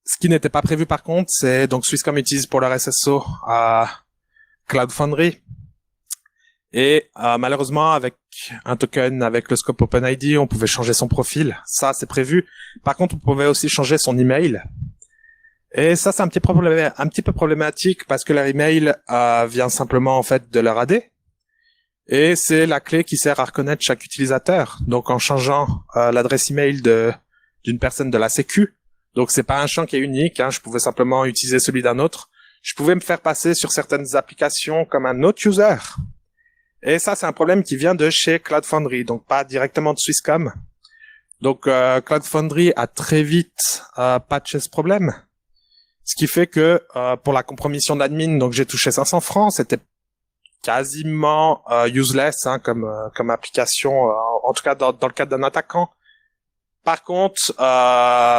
Ce qui n'était pas prévu par contre, c'est donc Swisscom utilise pour leur SSO Cloud Foundry. Et malheureusement, avec un token avec le scope OpenID, on pouvait changer son profil. Ça, c'est prévu. Par contre, on pouvait aussi changer son email. Et ça, c'est un petit peu problématique parce que leur email vient simplement en fait de leur AD. Et c'est la clé qui sert à reconnaître chaque utilisateur. Donc, en changeant l'adresse email d'une personne de la sécu, donc c'est pas un champ qui est unique. Je pouvais simplement utiliser celui d'un autre. Je pouvais me faire passer sur certaines applications comme un autre user. Et ça, c'est un problème qui vient de chez Cloud Foundry, donc pas directement de Swisscom. Donc, Cloud Foundry a très vite patché ce problème. Ce qui fait que pour la compromission d'admin, donc j'ai touché 500 francs, c'était quasiment useless comme application, en tout cas dans le cadre d'un attaquant. Par contre,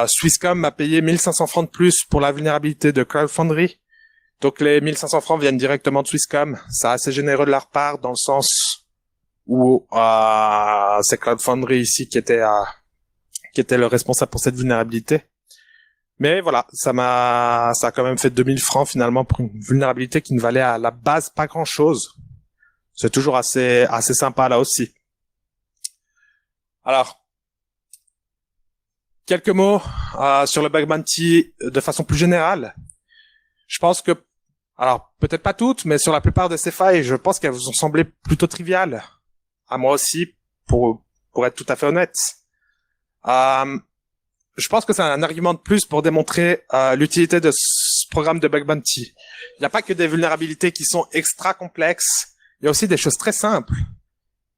Swisscom m'a payé 1500 francs de plus pour la vulnérabilité de Cloud Foundry. Donc les 1500 francs viennent directement de Swisscom. C'est assez généreux de leur part dans le sens où c'est Cloud Foundry ici qui était le responsable pour cette vulnérabilité. Mais voilà, ça a quand même fait 2000 francs finalement pour une vulnérabilité qui ne valait à la base pas grand chose. C'est toujours assez sympa là aussi. Alors, quelques mots sur le bug bounty de façon plus générale. Je pense que, alors peut-être pas toutes, mais sur la plupart de ces failles, je pense qu'elles vous ont semblé plutôt triviales. À moi aussi, pour être tout à fait honnête. Je pense que c'est un argument de plus pour démontrer l'utilité de ce programme de bug bounty. Il n'y a pas que des vulnérabilités qui sont extra complexes, il y a aussi des choses très simples.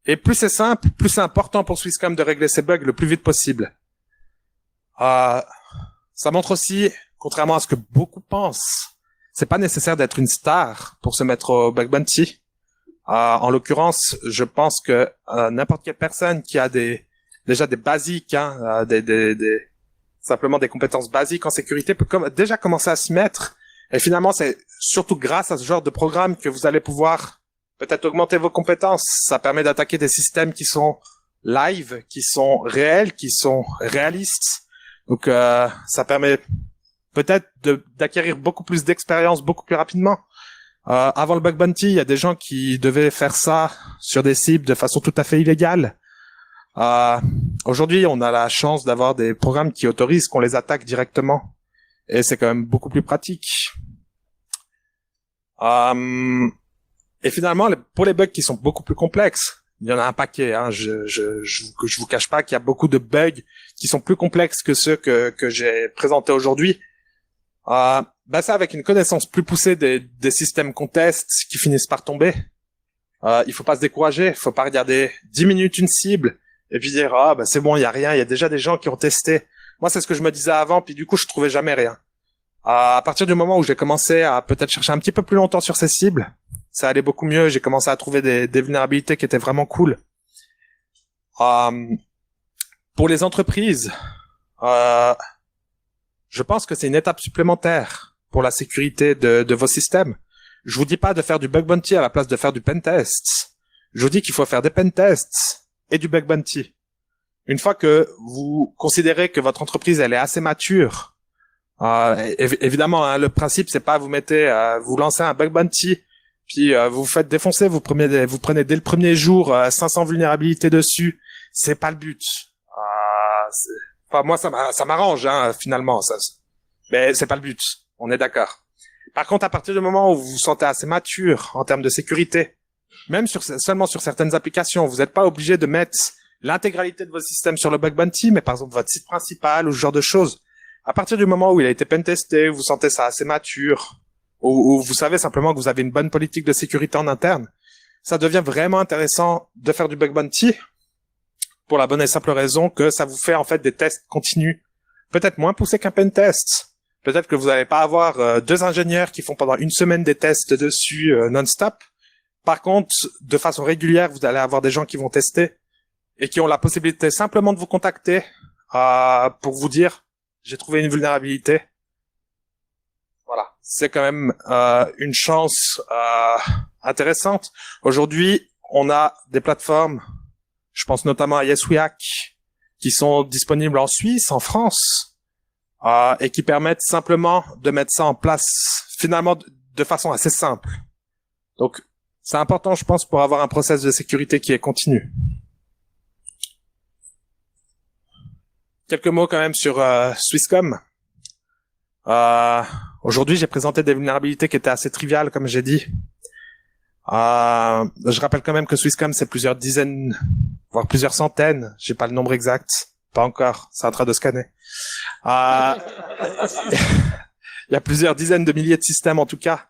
Et plus c'est simple, plus c'est important pour Swisscom de régler ces bugs le plus vite possible. Ça montre aussi, contrairement à ce que beaucoup pensent, c'est pas nécessaire d'être une star pour se mettre au bug bounty. En l'occurrence, je pense que n'importe quelle personne qui a déjà des basiques, simplement des compétences basiques en sécurité peut déjà commencer à s'y mettre. Et finalement, c'est surtout grâce à ce genre de programme que vous allez pouvoir peut-être augmenter vos compétences. Ça permet d'attaquer des systèmes qui sont live, qui sont réels, qui sont réalistes. Donc, ça permet peut-être d'acquérir beaucoup plus d'expérience beaucoup plus rapidement. Avant le bug bounty, il y a des gens qui devaient faire ça sur des cibles de façon tout à fait illégale. Aujourd'hui, on a la chance d'avoir des programmes qui autorisent qu'on les attaque directement. Et c'est quand même beaucoup plus pratique. Et finalement, pour les bugs qui sont beaucoup plus complexes, il y en a un paquet. Je vous cache pas qu'il y a beaucoup de bugs qui sont plus complexes que ceux que j'ai présentés aujourd'hui. Ça, avec une connaissance plus poussée des systèmes qu'on teste, qui finissent par tomber, il faut pas se décourager. Il faut pas regarder 10 minutes une cible et puis dire c'est bon, il y a rien, il y a déjà des gens qui ont testé. Moi, c'est ce que je me disais avant, puis du coup, je trouvais jamais rien. À partir du moment où j'ai commencé à peut-être chercher un petit peu plus longtemps sur ces cibles, ça allait beaucoup mieux. J'ai commencé à trouver des vulnérabilités qui étaient vraiment cool. Pour les entreprises, je pense que c'est une étape supplémentaire pour la sécurité de vos systèmes. Je vous dis pas de faire du bug bounty à la place de faire du pentest. Je vous dis qu'il faut faire des pentests et du bug bounty. Une fois que vous considérez que votre entreprise elle est assez mature, évidemment, le principe c'est pas vous lancez un bug bounty, puis vous vous faites défoncer, vous prenez dès le premier jour 500 vulnérabilités dessus. C'est pas le but. Moi ça m'arrange finalement, mais c'est pas le but. On est d'accord. Par contre, à partir du moment où vous vous sentez assez mature en termes de sécurité, même seulement sur certaines applications, vous n'êtes pas obligé de mettre l'intégralité de vos systèmes sur le bug bounty, mais par exemple votre site principal ou ce genre de choses. À partir du moment où il a été pentesté, vous sentez ça assez mature, ou vous savez simplement que vous avez une bonne politique de sécurité en interne, ça devient vraiment intéressant de faire du bug bounty pour la bonne et simple raison que ça vous fait en fait des tests continus, peut-être moins poussés qu'un pentest. Peut-être que vous n'allez pas avoir 2 ingénieurs qui font pendant une semaine des tests dessus non-stop. Par contre, de façon régulière, vous allez avoir des gens qui vont tester et qui ont la possibilité simplement de vous contacter pour vous dire « j'ai trouvé une vulnérabilité ». Voilà, c'est quand même une chance intéressante. Aujourd'hui, on a des plateformes, je pense notamment à YesWeHack, qui sont disponibles en Suisse, en France, et qui permettent simplement de mettre ça en place, finalement, de façon assez simple. Donc, c'est important, je pense, pour avoir un process de sécurité qui est continu. Quelques mots quand même sur Swisscom. Aujourd'hui, j'ai présenté des vulnérabilités qui étaient assez triviales, comme j'ai dit. Je rappelle quand même que Swisscom, c'est plusieurs dizaines, voire plusieurs centaines. J'ai pas le nombre exact. Pas encore. C'est en train de scanner. Il y a plusieurs dizaines de milliers de systèmes, en tout cas.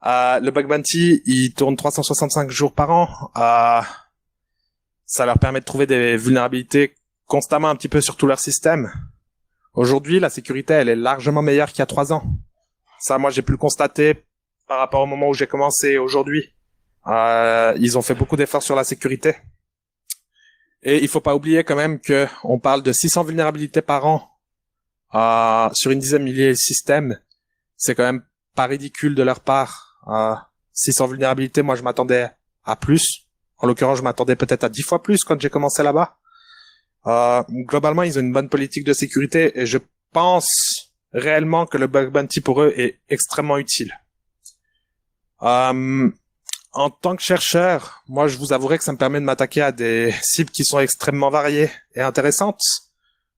Le bug bounty, il tourne 365 jours par an. Ça leur permet de trouver des vulnérabilités constamment un petit peu sur tout leur système. Aujourd'hui, la sécurité, elle est largement meilleure qu'il y a 3 ans. Ça, moi, j'ai pu le constater par rapport au moment où j'ai commencé aujourd'hui. Ils ont fait beaucoup d'efforts sur la sécurité. Et il faut pas oublier quand même que on parle de 600 vulnérabilités par an sur une dizaine de milliers de systèmes. C'est quand même pas ridicule de leur part. 600 vulnérabilités, moi, je m'attendais à plus. En l'occurrence, je m'attendais peut-être à 10 fois plus quand j'ai commencé là-bas. Globalement, ils ont une bonne politique de sécurité et je pense réellement que le bug bounty pour eux est extrêmement utile. En tant que chercheur, moi, je vous avouerai que ça me permet de m'attaquer à des cibles qui sont extrêmement variées et intéressantes.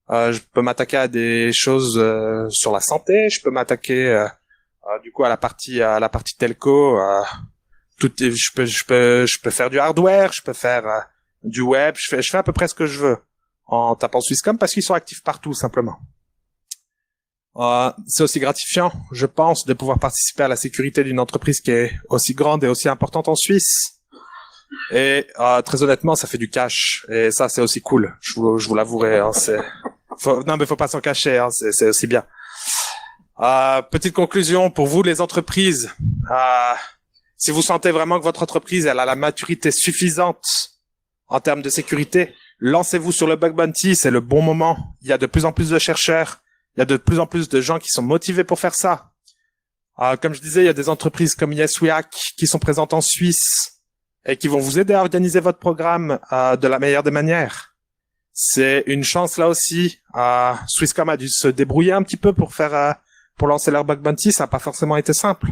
Je peux m'attaquer à des choses sur la santé, je peux m'attaquer du coup à la partie telco. Je peux faire du hardware, je peux faire du web, je fais à peu près ce que je veux en tapant Swisscom parce qu'ils sont actifs partout simplement. C'est aussi gratifiant, je pense, de pouvoir participer à la sécurité d'une entreprise qui est aussi grande et aussi importante en Suisse. Et très honnêtement, ça fait du cash et ça c'est aussi cool. Je vous l'avouerai. Hein, non mais faut pas s'en cacher. Hein, c'est aussi bien. Petite conclusion pour vous les entreprises. Si vous sentez vraiment que votre entreprise elle a la maturité suffisante en termes de sécurité, lancez-vous sur le bug bounty, c'est le bon moment. Il y a de plus en plus de chercheurs, il y a de plus en plus de gens qui sont motivés pour faire ça. Comme je disais, il y a des entreprises comme YesWeHack qui sont présentes en Suisse et qui vont vous aider à organiser votre programme de la meilleure des manières. C'est une chance là aussi. Swisscom a dû se débrouiller un petit peu pour lancer leur bug bounty, ça n'a pas forcément été simple.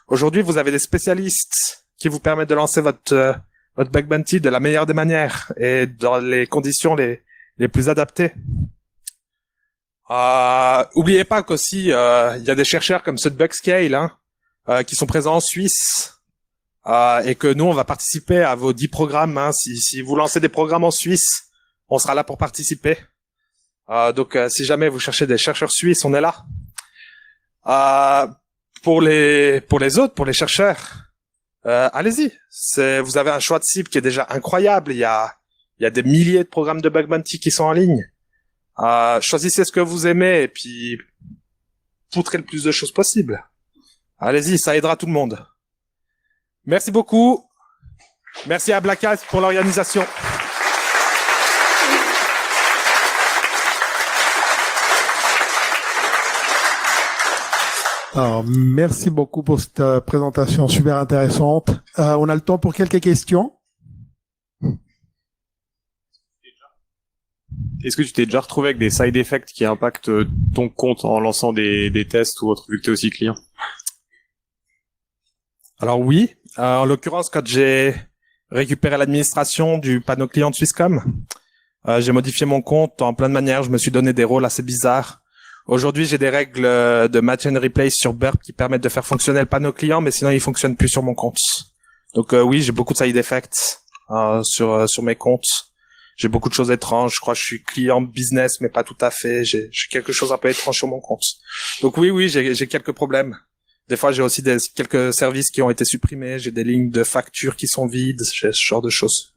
Aujourd'hui, vous avez des spécialistes qui vous permettent de lancer votre bug bounty de la meilleure des manières et dans les conditions les plus adaptées. Oubliez pas qu'aussi il y a des chercheurs comme ceux de Bugscale qui sont présents en Suisse et que nous on va participer à vos 10 programmes. Hein. Si vous lancez des programmes en Suisse, on sera là pour participer. Donc si jamais vous cherchez des chercheurs suisses, on est là. Pour les autres, pour les chercheurs, allez-y. Vous avez un choix de cible qui est déjà incroyable. Il y a des milliers de programmes de bug bounty qui sont en ligne. Choisissez ce que vous aimez et puis poutrez le plus de choses possible. Allez-y, ça aidera tout le monde. Merci beaucoup. Merci à Black Hat pour l'organisation. Alors, merci beaucoup pour cette présentation super intéressante. On a le temps pour quelques questions. Est-ce que tu t'es déjà retrouvé avec des side effects qui impactent ton compte en lançant des tests ou autre, vu que tu es aussi client? Alors oui, en l'occurrence, quand j'ai récupéré l'administration du panneau client de Swisscom, j'ai modifié mon compte en plein de manières, je me suis donné des rôles assez bizarres. Aujourd'hui, j'ai des règles de match and replace sur Burp qui permettent de faire fonctionner le panneau client, mais sinon il fonctionne plus sur mon compte. Donc oui, j'ai beaucoup de side effects sur mes comptes. J'ai beaucoup de choses étranges. Je crois que je suis client business, mais pas tout à fait. J'ai quelque chose un peu étrange sur mon compte. Donc oui, j'ai quelques problèmes. Des fois, j'ai aussi quelques services qui ont été supprimés. J'ai des lignes de factures qui sont vides. J'ai ce genre de choses.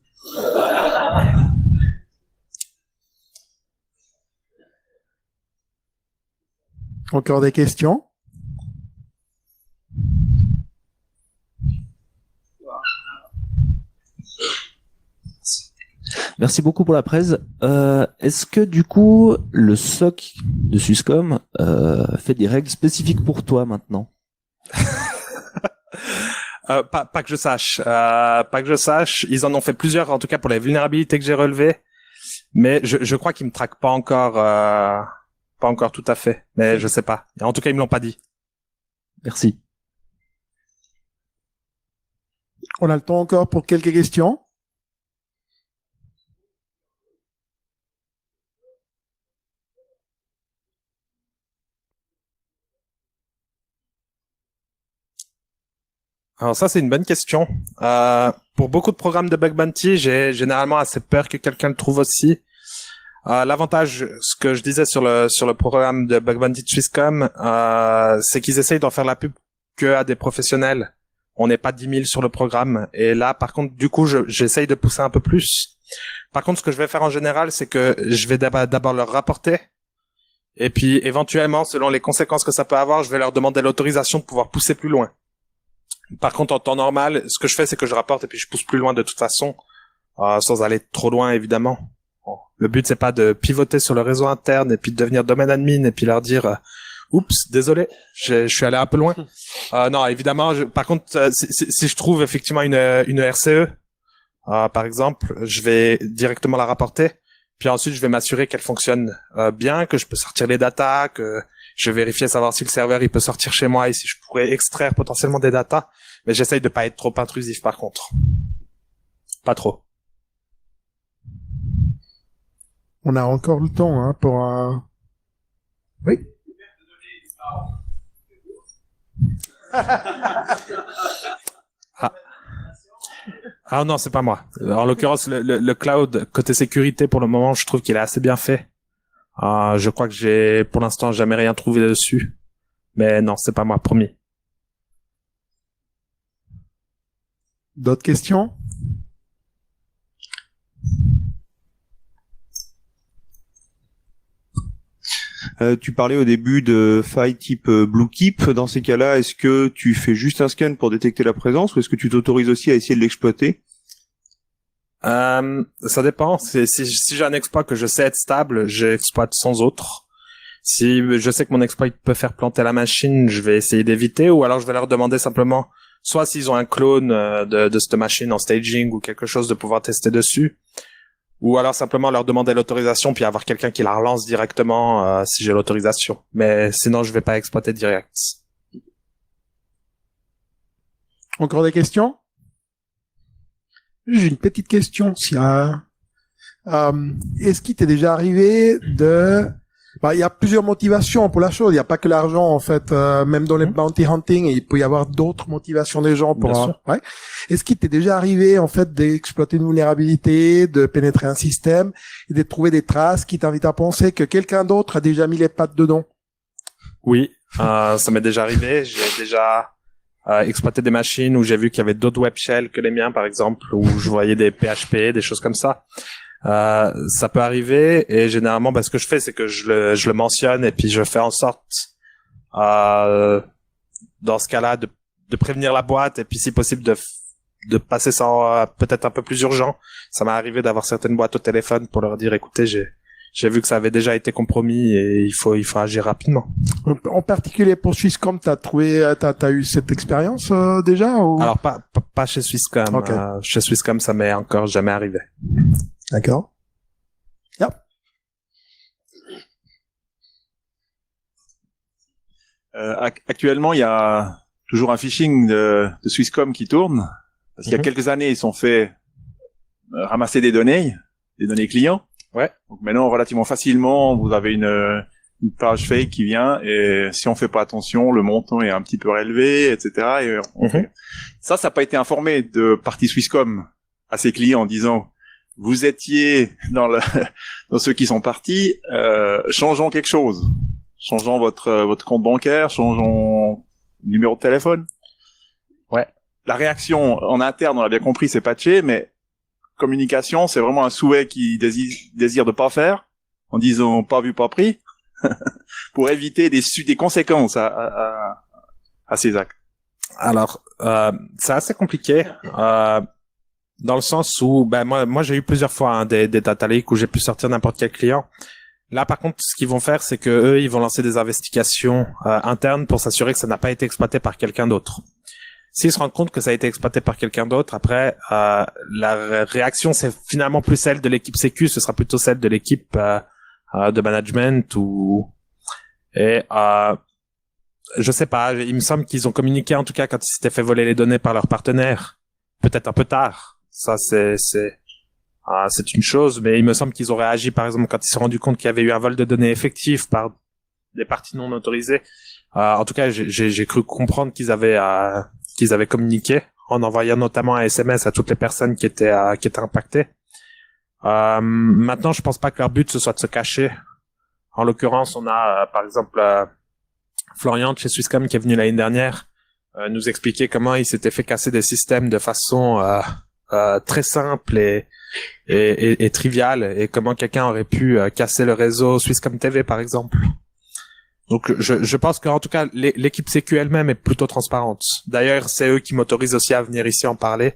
Encore des questions? Merci beaucoup pour la presse. Est-ce que du coup, le SOC de Swisscom fait des règles spécifiques pour toi maintenant? Pas que je sache. Pas que je sache. Ils en ont fait plusieurs, en tout cas pour les vulnérabilités que j'ai relevées. Mais je crois qu'ils me traquent pas encore tout à fait. Mais je sais pas. En tout cas, ils me l'ont pas dit. Merci. On a le temps encore pour quelques questions. Alors ça, c'est une bonne question. Pour beaucoup de programmes de bug bounty, j'ai généralement assez peur que quelqu'un le trouve aussi. L'avantage, ce que je disais sur le programme de bug bounty de Swisscom, c'est qu'ils essayent d'en faire la pub que à des professionnels. On n'est pas 10 000 sur le programme. Et là, par contre, du coup, j'essaye de pousser un peu plus. Par contre, ce que je vais faire en général, c'est que je vais d'abord leur rapporter. Et puis, éventuellement, selon les conséquences que ça peut avoir, je vais leur demander l'autorisation de pouvoir pousser plus loin. Par contre, en temps normal, ce que je fais, c'est que je rapporte et puis je pousse plus loin de toute façon, sans aller trop loin, évidemment. Bon. Le but, c'est pas de pivoter sur le réseau interne et puis de devenir domaine admin et puis leur dire oups, désolé, je suis allé un peu loin. Non, évidemment. Par contre, si je trouve effectivement une RCE, par exemple, je vais directement la rapporter. Puis ensuite, je vais m'assurer qu'elle fonctionne bien, que je peux sortir les datas, que je vais vérifier savoir si le serveur il peut sortir chez moi et si je pourrais extraire potentiellement des datas. Mais j'essaye de pas être trop intrusif par contre. Pas trop. On a encore le temps hein, pour un... Oui. Ah non, c'est pas moi. En l'occurrence, le cloud côté sécurité, pour le moment, je trouve qu'il est assez bien fait. Je crois que j'ai, pour l'instant, jamais rien trouvé dessus. Mais non, c'est pas moi, promis. D'autres questions? Tu parlais au début de failles type BlueKeep. Dans ces cas-là, est-ce que tu fais juste un scan pour détecter la présence ou est-ce que tu t'autorises aussi à essayer de l'exploiter? Ça dépend. Si j'ai un exploit que je sais être stable, j'exploite sans autre. Si je sais que mon exploit peut faire planter la machine, je vais essayer d'éviter, ou alors je vais leur demander simplement, soit s'ils ont un clone de cette machine en staging ou quelque chose de pouvoir tester dessus, ou alors simplement leur demander l'autorisation puis avoir quelqu'un qui la relance directement si j'ai l'autorisation. Mais sinon, je vais pas exploiter direct. Encore des questions? J'ai une petite question. Est-ce qu'il t'est déjà arrivé de... il y a plusieurs motivations pour la chose. Il n'y a pas que l'argent, en fait. Même dans les bounty hunting, il peut y avoir d'autres motivations des gens pour... Bien sûr. Ouais. Est-ce qu'il t'est déjà arrivé, en fait, d'exploiter une vulnérabilité, de pénétrer un système et de trouver des traces qui t'invitent à penser que quelqu'un d'autre a déjà mis les pattes dedans? Oui, ça m'est déjà arrivé. J'ai déjà exploité des machines où j'ai vu qu'il y avait d'autres web shells que les miens, par exemple, où je voyais des PHP, des choses comme ça. Ça peut arriver et généralement, ce que je fais, c'est que je le mentionne et puis je fais en sorte, dans ce cas-là, de prévenir la boîte et puis si possible de passer ça peut-être un peu plus urgent. Ça m'est arrivé d'avoir certaines boîtes au téléphone pour leur dire, écoutez, j'ai vu que ça avait déjà été compromis et il faut agir rapidement. En particulier pour Swisscom, t'as eu cette expérience déjà ou... Alors pas chez Swisscom. Okay. Chez Swisscom, ça m'est encore jamais arrivé. D'accord. Yeah. Actuellement, il y a toujours un phishing de Swisscom qui tourne. Parce qu'il y a quelques années, ils sont fait ramasser des données clients. Ouais. Donc maintenant, relativement facilement, vous avez une page fake qui vient et si on fait pas attention, le montant est un petit peu relevé, etc. Et ça n'a pas été informé de partie Swisscom à ses clients en disant vous étiez dans dans ceux qui sont partis, changeons quelque chose. Changeons votre compte bancaire, changeons le numéro de téléphone. Ouais. La réaction en interne, on l'a bien compris, c'est patché, mais communication, c'est vraiment un souhait qu'ils désirent de pas faire, en disant pas vu, pas pris, pour éviter des conséquences à ces actes. Alors, c'est assez compliqué, dans le sens où, ben moi j'ai eu plusieurs fois des data leaks où j'ai pu sortir n'importe quel client. Là, par contre, ce qu'ils vont faire, c'est que eux, ils vont lancer des investigations internes pour s'assurer que ça n'a pas été exploité par quelqu'un d'autre. S'ils se rendent compte que ça a été exploité par quelqu'un d'autre, après, la réaction, c'est finalement plus celle de l'équipe sécu, ce sera plutôt celle de l'équipe de management je sais pas, il me semble qu'ils ont communiqué, en tout cas, quand ils s'étaient fait voler les données par leurs partenaires. Peut-être un peu tard. Ça, c'est une chose, mais il me semble qu'ils ont réagi, par exemple, quand ils se sont rendus compte qu'il y avait eu un vol de données effectif par des parties non autorisées. En tout cas, j'ai cru comprendre qu'ils avaient communiqué en envoyant notamment un SMS à toutes les personnes qui étaient impactées. Maintenant, je pense pas que leur but ce soit de se cacher. En l'occurrence, on a par exemple Florian de chez Swisscom qui est venu l'année dernière nous expliquer comment il s'était fait casser des systèmes de façon très simple et triviale, et comment quelqu'un aurait pu casser le réseau Swisscom TV par exemple. Donc je pense qu'en tout cas l'équipe sécu elle-même est plutôt transparente. D'ailleurs, c'est eux qui m'autorisent aussi à venir ici en parler.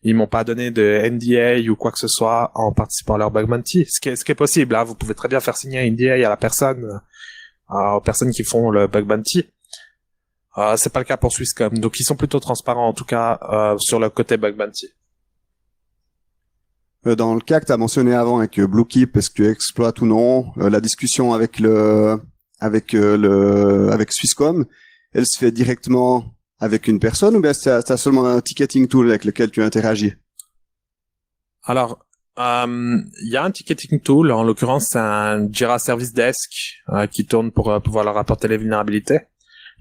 Ils m'ont pas donné de NDA ou quoi que ce soit en participant à leur bug bounty, ce qui est possible. Hein. Vous pouvez très bien faire signer un NDA à la personne, aux personnes qui font le bug bounty. C'est pas le cas pour Swisscom, donc ils sont plutôt transparents en tout cas sur le côté bug bounty. Dans le cas que tu as mentionné avant avec Bluekeep, est-ce que tu exploites ou non, la discussion avec Swisscom, elle se fait directement avec une personne, ou bien t'as seulement un ticketing tool avec lequel tu interagis? Alors, il y a un ticketing tool, en l'occurrence c'est un Jira Service Desk qui tourne pour pouvoir leur apporter les vulnérabilités.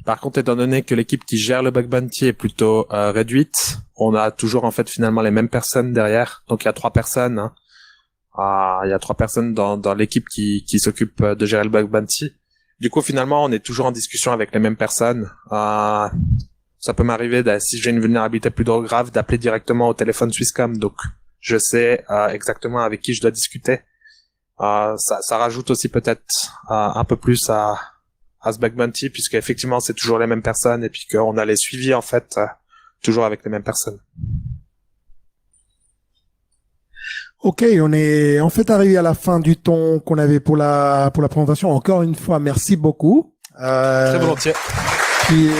Par contre, étant donné que l'équipe qui gère le bug bounty est plutôt réduite, on a toujours en fait finalement les mêmes personnes derrière. Donc il y a 3 personnes. Hein. Il y a 3 personnes dans l'équipe qui s'occupe de gérer le bug bounty. Du coup, finalement, on est toujours en discussion avec les mêmes personnes. Ça peut m'arriver, si j'ai une vulnérabilité plus grave, d'appeler directement au téléphone Swisscom. Donc, je sais exactement avec qui je dois discuter. Ça rajoute aussi peut-être un peu plus à ce bug bounty, puisque effectivement, c'est toujours les mêmes personnes et puis qu'on a les suivis en fait toujours avec les mêmes personnes. Ok, on est en fait arrivé à la fin du temps qu'on avait pour la présentation. Encore une fois, merci beaucoup. Très volontiers. Puis,